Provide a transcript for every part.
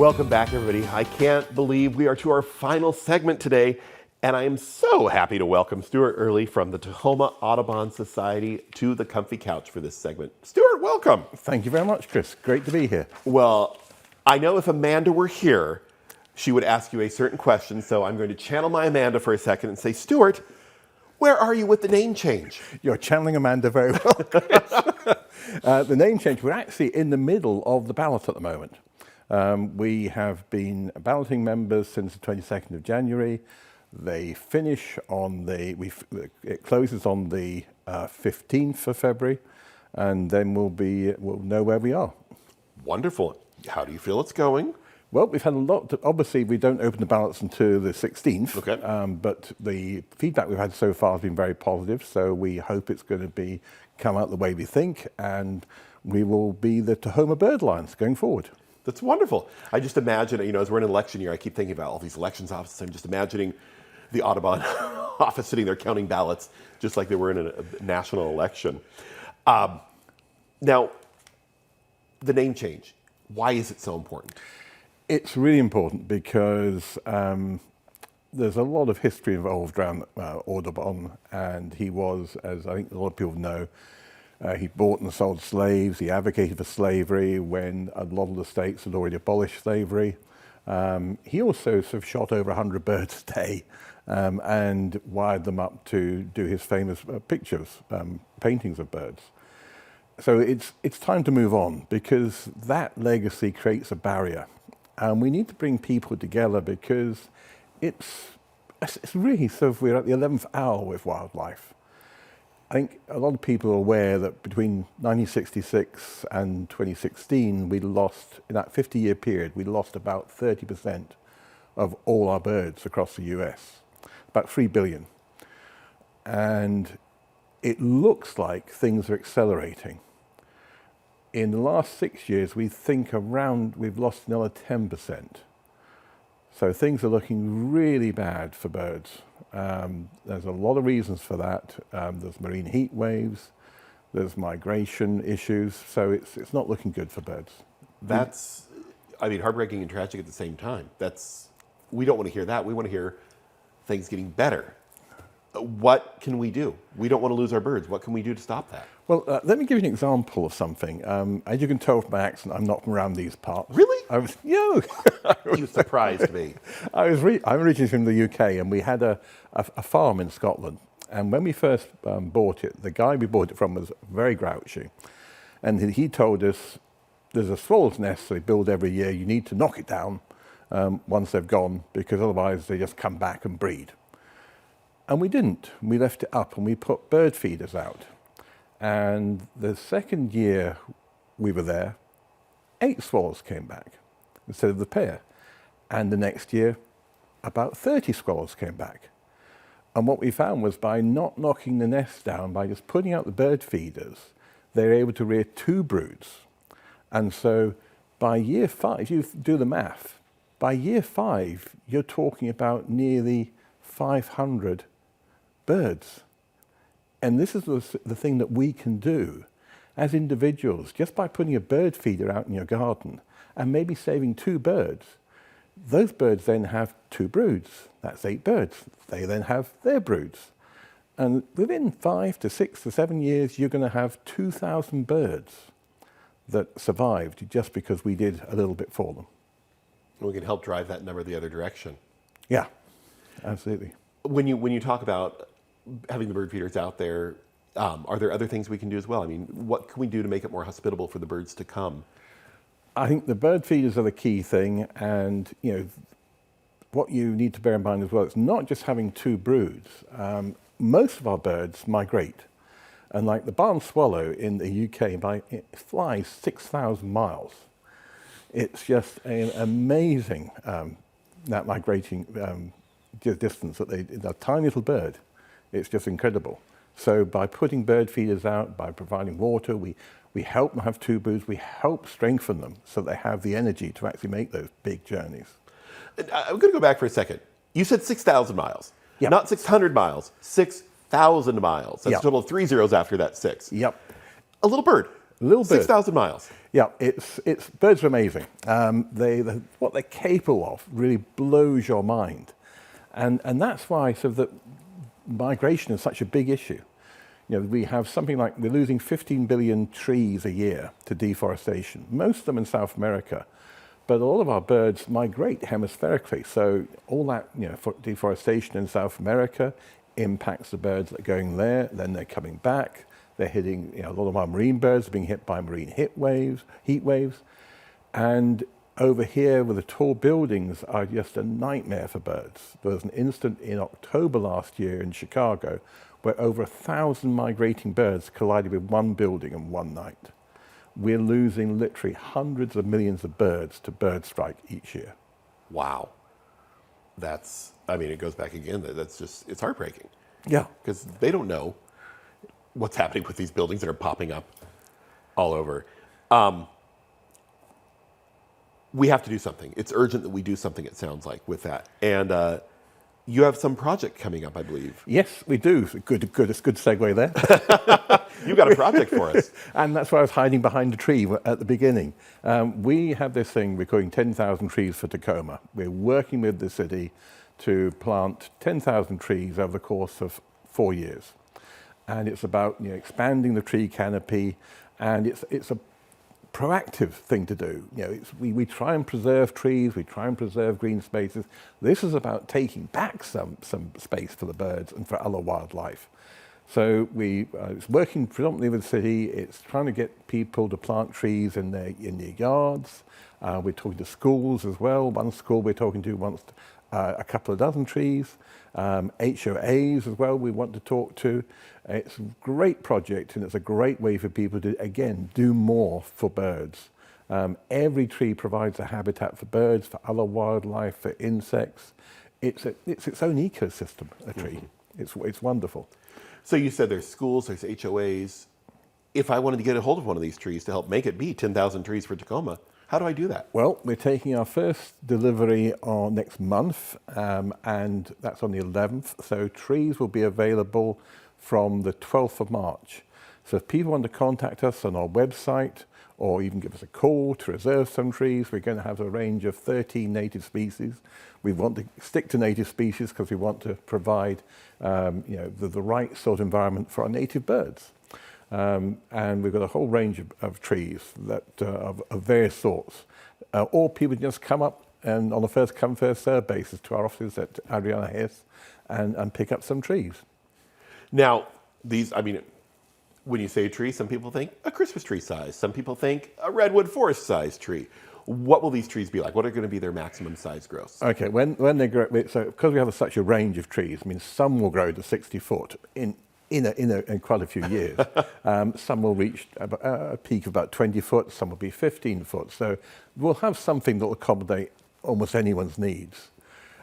Welcome back, everybody. I can't believe we are to our final segment today, and I am so happy to welcome Stuart Early from the Tahoma Audubon Society to the Comfy Couch for this segment. Stuart, welcome. Thank you very much, Chris. Great to be here. Well, I know if Amanda were here, she would ask you a certain question, so I'm going to channel my Amanda for a second and say, Stuart, where are you with the name change? You're channeling Amanda very well, Chris. The name change, we're actually in the middle of the ballot at the moment. We have been balloting members since the 22nd of January. They finish on it closes on the 15th of February, and then we'll know where we are. Wonderful. How do you feel it's going? Well, we've had a lot. Obviously, we don't open the ballots until the 16th. Okay. But the feedback we've had so far has been very positive. So we hope it's going to come out the way we think, and we will be the Tahoma bird lines going forward. That's wonderful. I just imagine, as we're in an election year, I keep thinking about all these elections offices. I'm just imagining the Audubon office sitting there counting ballots, just like they were in a national election. Now, the name change. Why is it so important? It's really important because there's a lot of history involved around Audubon, and he was, as I think a lot of people know, he bought and sold slaves. He advocated for slavery when a lot of the states had already abolished slavery. He also sort of shot over 100 birds a day and wired them up to do his famous pictures, paintings of birds. So it's time to move on because that legacy creates a barrier. And we need to bring people together because it's really sort of, we're at the 11th hour with wildlife. I think a lot of people are aware that between 1966 and 2016, we lost, in that 50-year period, we lost about 30% of all our birds across the US, about 3 billion. And it looks like things are accelerating. In the last 6 years, we think we've lost another 10%. So things are looking really bad for birds. There's a lot of reasons for that. There's marine heat waves, there's migration issues, so it's not looking good for birds. That's, heartbreaking and tragic at the same time. We don't want to hear that. We want to hear things getting better. What can we do? We don't want to lose our birds. What can we do to stop that? Well, let me give you an example of something. As you can tell from my accent, I'm not from around these parts. Really? You surprised me. I'm originally from the UK, and we had a farm in Scotland. And when we first bought it, the guy we bought it from was very grouchy. And he told us, there's a swallow's nest they build every year. You need to knock it down once they've gone, because otherwise they just come back and breed. And we didn't. We left it up and we put bird feeders out. And the second year we were there, 8 swallows came back instead of the pair. And the next year, about 30 swallows came back. And what we found was by not knocking the nest down, by just putting out the bird feeders, they were able to rear 2 broods. And so by year 5, if you do the math, by year 5, you're talking about nearly 500 birds. And this is the thing that we can do as individuals, just by putting a bird feeder out in your garden and maybe saving 2 birds. Those birds then have 2 broods. That's 8 birds. They then have their broods. And within 5 to 6 to 7 years, you're going to have 2,000 birds that survived just because we did a little bit for them. We can help drive that number the other direction. Yeah, absolutely. When you talk about having the bird feeders out there, are there other things we can do as well? What can we do to make it more hospitable for the birds to come? I think the bird feeders are the key thing, and what you need to bear in mind as well, it's not just having 2 broods. Most of our birds migrate, and like the barn swallow in the UK, it flies 6,000 miles. It's just an amazing that migrating distance that a tiny little bird. It's just incredible. So by putting bird feeders out, by providing water, we help them have 2 broods, we help strengthen them so they have the energy to actually make those big journeys. I'm going to go back for a second. You said 6,000 miles, Yep. Not 600 miles, 6,000 miles. That's Yep. a total of 3 zeros after that 6. Yep. A little bird. Little bird. 6,000 miles. Yeah, it's birds are amazing. What they're capable of really blows your mind, and that's why sort of the migration is such a big issue. You know, we have something like we're losing 15 billion trees a year to deforestation. Most of them in South America, but all of our birds migrate hemispherically. So all that deforestation in South America impacts the birds that are going there. Then they're coming back. They're hitting, a lot of our marine birds are being hit by marine heat waves. And over here with the tall buildings are just a nightmare for birds. There was an incident in October last year in Chicago where over 1,000 migrating birds collided with one building in one night. We're losing literally hundreds of millions of birds to bird strike each year. Wow. It goes back again. It's heartbreaking. Yeah. Because they don't know what's happening with these buildings that are popping up all over. We have to do something. It's urgent that we do something, it sounds like, with that. And you have some project coming up, I believe. Yes, we do. Good segue there. You got a project for us. And that's why I was hiding behind the tree at the beginning. We have this thing, we're calling 10,000 trees for Tacoma. We're working with the city to plant 10,000 trees over the course of 4 years. And it's about expanding the tree canopy, and it's a proactive thing to do. We try and preserve trees, we try and preserve green spaces. This is about taking back some space for the birds and for other wildlife. So it's working predominantly with the city. It's trying to get people to plant trees in their yards. We're talking to schools as well. One school we're talking to wants a couple of dozen trees. HOAs as well we want to talk to. It's a great project, and it's a great way for people to, again, do more for birds. Every tree provides a habitat for birds, for other wildlife, for insects. It's its own ecosystem, a tree. Mm-hmm. It's wonderful. So you said there's schools, there's HOAs. If I wanted to get a hold of one of these trees to help make it be 10,000 trees for Tacoma, how do I do that? Well, we're taking our first delivery on next month, and that's on the 11th. So trees will be available from the 12th of March. So if people want to contact us on our website or even give us a call to reserve some trees, we're going to have a range of 13 native species. We want to stick to native species because we want to provide the right sort of environment for our native birds. And we've got a whole range of trees that of various sorts. Or people just come up and on a first come, first served basis to our offices at Adriana Hess and pick up some trees. Now, when you say a tree, some people think a Christmas tree size. Some people think a redwood forest size tree. What will these trees be like? What are going to be their maximum size grows? Okay, when they grow, so because we have such a range of trees, some will grow to 60 foot in quite a few years. Some will reach a peak of about 20 foot, some will be 15 foot. So we'll have something that will accommodate almost anyone's needs.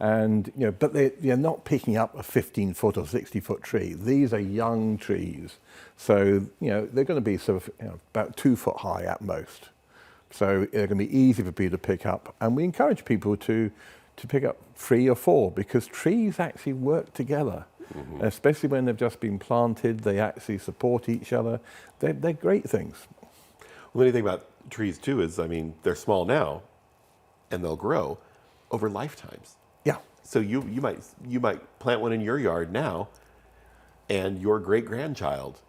And, but they're not picking up a 15 foot or 60 foot tree. These are young trees. So, they're going to be sort of about 2 foot high at most. So they're going to be easy for people to pick up. And we encourage people to pick up 3 or 4 because trees actually work together. Mm-hmm. Especially when they've just been planted, they actually support each other. They're great things. Well, the only thing about trees too is, they're small now, and they'll grow over lifetimes. Yeah. So you might plant one in your yard now, and your great-grandchild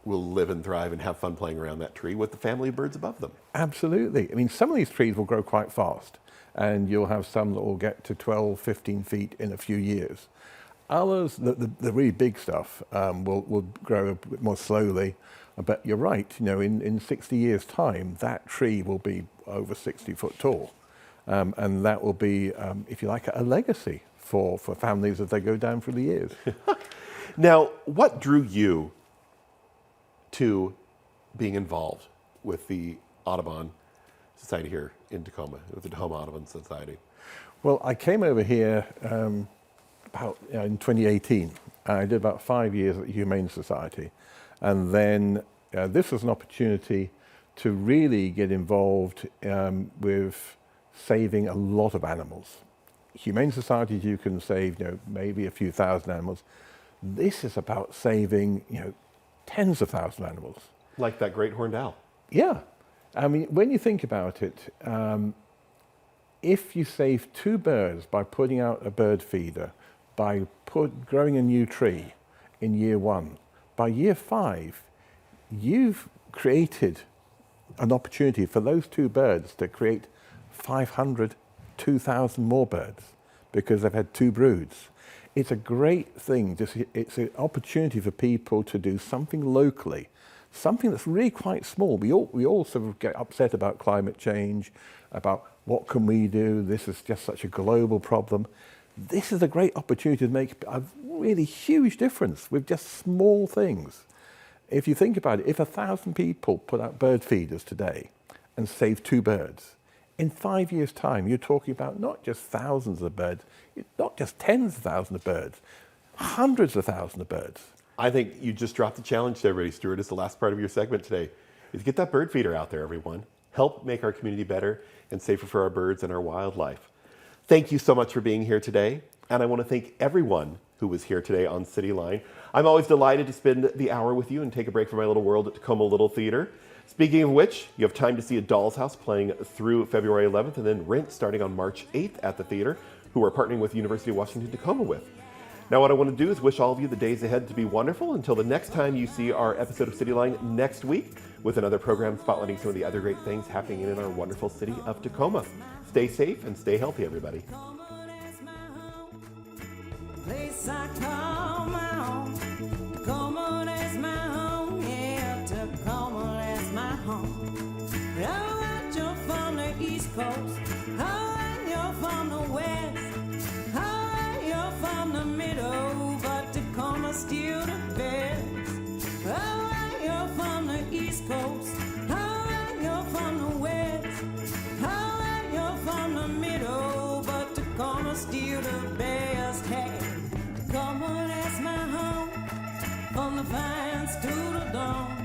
will live and thrive and have fun playing around that tree with the family of birds above them. Absolutely. Some of these trees will grow quite fast, and you'll have some that will get to 12, 15 feet in a few years. Others, the really big stuff, will grow a bit more slowly. But you're right, in 60 years' time, that tree will be over 60 foot tall. And that will be, if you like, a legacy for families as they go down through the years. Now, what drew you to being involved with the Audubon Society here in Tacoma, with the Tahoma Audubon Society? Well, I came over here in 2018. I did about 5 years at the Humane Society. And then this was an opportunity to really get involved with saving a lot of animals. Humane societies, you can save, maybe a few thousand animals. This is about saving, tens of thousands of animals. Like that great horned owl. Yeah. I mean, when you think about it, if you save 2 birds by putting out a bird feeder, by growing a new tree in year 1, by year 5, you've created an opportunity for those 2 birds to create 500, 2,000 more birds because they've had 2 broods. It's a great thing. It's an opportunity for people to do something locally, something that's really quite small. We all sort of get upset about climate change, about what can we do? This is just such a global problem. This is a great opportunity to make a really huge difference with just small things. If you think about it, if 1,000 people put out bird feeders today and save 2 birds, in 5 years' time, you're talking about not just thousands of birds, not just tens of thousands of birds, hundreds of thousands of birds. I think you just dropped the challenge to everybody, Stuart. It's the last part of your segment today. Is get that bird feeder out there, everyone. Help make our community better and safer for our birds and our wildlife. Thank you so much for being here today. And I want to thank everyone who was here today on Cityline. I'm always delighted to spend the hour with you and take a break from my little world at Tacoma Little Theater. Speaking of which, you have time to see A Doll's House playing through February 11th and then Rent starting on March 8th at the theater, who we're partnering with University of Washington Tacoma with. Now what I want to do is wish all of you the days ahead to be wonderful until the next time you see our episode of Cityline next week with another program spotlighting some of the other great things happening in our wonderful city of Tacoma. Stay safe and stay healthy, everybody. Place I call my own. Tacoma, that's my home. Yeah, Tacoma, that's my home. Alright, you're from the East Coast. Alright, you're from the West. Alright, you're from the middle, but Tacoma's still the best. Alright, you're from the East Coast. Alright, you're from the West. Alright, you're from the middle, but Tacoma's still the best. Hey, Tacoma, that's my home. From the pines to the dawn.